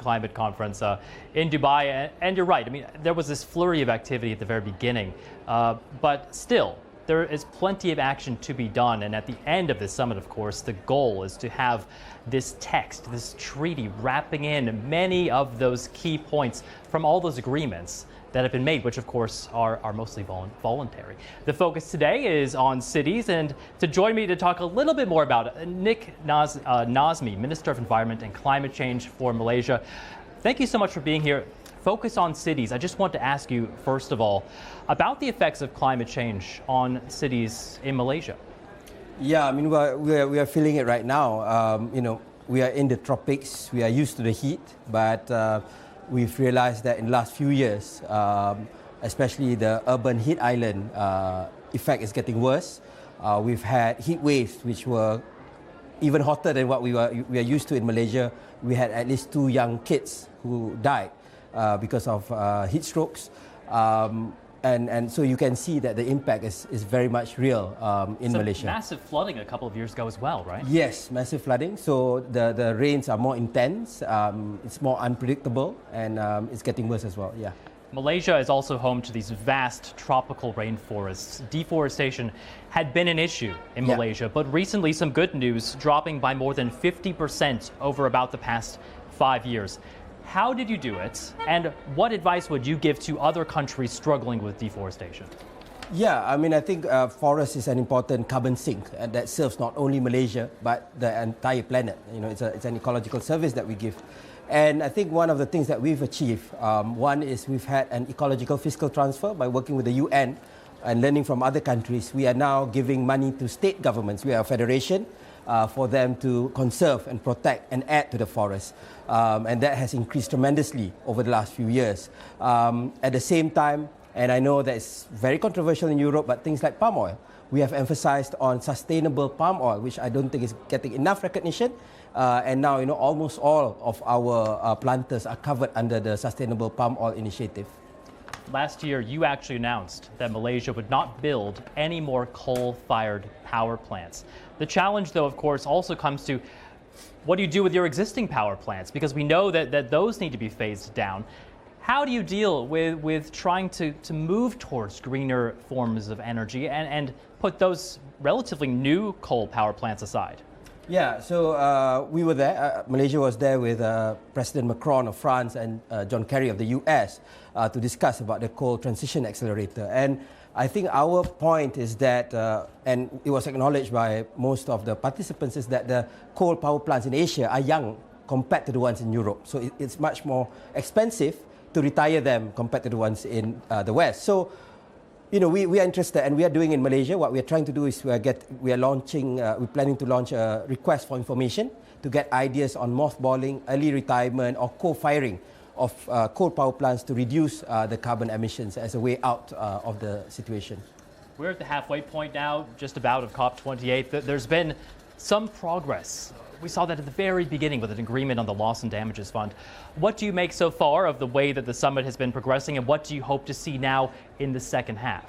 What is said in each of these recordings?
climate conference in Dubai, and you're right. I mean, there was this flurry of activity at the very beginning, but still, there is plenty of action to be done. And at the end of this summit, of course, the goal is to have this text, this treaty, wrapping in many of those key points from all those agreements that have been made, which of course are mostly voluntary. The focus today is on cities, and to join me to talk a little bit more about it, Nik Nazmi, Minister of Environment and Climate Change for Malaysia. Thank you so much for being here. Focus on cities. I just want to ask you, first of all, about the effects of climate change on cities in Malaysia. Yeah, I mean, we are feeling it right now. We are in the tropics. We are used to the heat, but we've realized that in the last few years, especially the urban heat island effect is getting worse. We've had heat waves which were even hotter than what we are used to in Malaysia. We had at least 2 young kids who died because of heat strokes. And so you can see that the impact is very much real in Malaysia. Massive flooding a couple of years ago as well, right? Yes, massive flooding. So the rains are more intense, it's more unpredictable, and it's getting worse as well, yeah. Malaysia is also home to these vast tropical rainforests. Deforestation had been an issue in Malaysia, but recently some good news, dropping by more than 50% over about the past 5 years. How did you do it, and what advice would you give to other countries struggling with deforestation? Yeah, I mean, I think forest is an important carbon sink, and that serves not only Malaysia but the entire planet. You know, it's an ecological service that we give. And I think one of the things that we've achieved, one is we've had an ecological fiscal transfer by working with the UN and learning from other countries. We are now giving money to state governments. We are a federation. For them to conserve and protect and add to the forest. And that has increased tremendously over the last few years. At the same time, and I know that it's very controversial in Europe, but things like palm oil, we have emphasized on sustainable palm oil, which I don't think is getting enough recognition. And now, almost all of our planters are covered under the Sustainable Palm Oil Initiative. Last year, you actually announced that Malaysia would not build any more coal-fired power plants. The challenge, though, of course, also comes to what do you do with your existing power plants? Because we know that those need to be phased down. How do you deal with trying to move towards greener forms of energy and put those relatively new coal power plants aside? Yeah, so we were there. Malaysia was there with President Macron of France and John Kerry of the US to discuss about the coal transition accelerator. And I think our point is that, and it was acknowledged by most of the participants, is that the coal power plants in Asia are young compared to the ones in Europe. So it's much more expensive to retire them compared to the ones in the West. So, we are interested, and we are doing in Malaysia. What we are trying to do is we're planning to launch a request for information to get ideas on mothballing, early retirement, or co-firing of coal power plants to reduce the carbon emissions as a way out of the situation. We're at the halfway point now, just about, of COP28. There's been some progress. We saw that at the very beginning with an agreement on the Loss and Damages Fund. What do you make so far of the way that the summit has been progressing, and what do you hope to see now in the second half?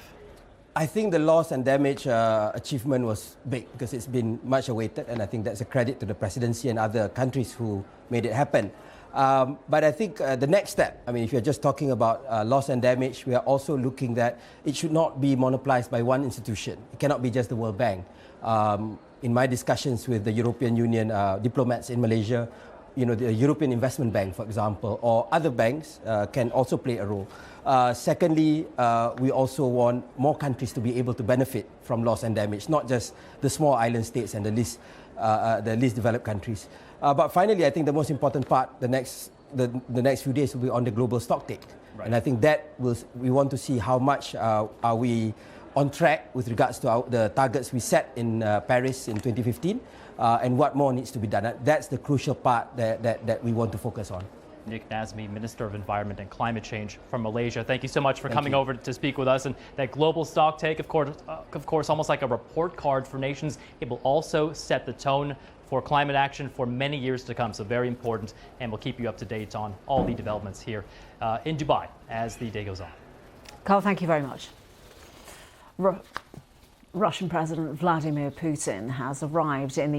I think the loss and damage achievement was big because it's been much awaited, and I think that's a credit to the presidency and other countries who made it happen. But I think the next step, I mean, if you're just talking about loss and damage, we are also looking that it should not be monopolized by one institution. It cannot be just the World Bank. In my discussions with the European Union diplomats in Malaysia, the European Investment Bank, for example, or other banks can also play a role. Secondly, we also want more countries to be able to benefit from loss and damage, not just the small island states and the least developed countries. But finally, I think the most important part, the next few days will be on the global stocktake. Right. And I think that we want to see how much are we on track with regards to the targets we set in Paris in 2015 and what more needs to be done. That's the crucial part that we want to focus on. Nik Nazmi, Minister of Environment and Climate Change from Malaysia. Thank you so much for coming over to speak with us. And that global stocktake, of course, almost like a report card for nations. It will also set the tone for climate action for many years to come. So very important, and we'll keep you up to date on all the developments here in Dubai as the day goes on. Carl, thank you very much. Russian President Vladimir Putin has arrived in the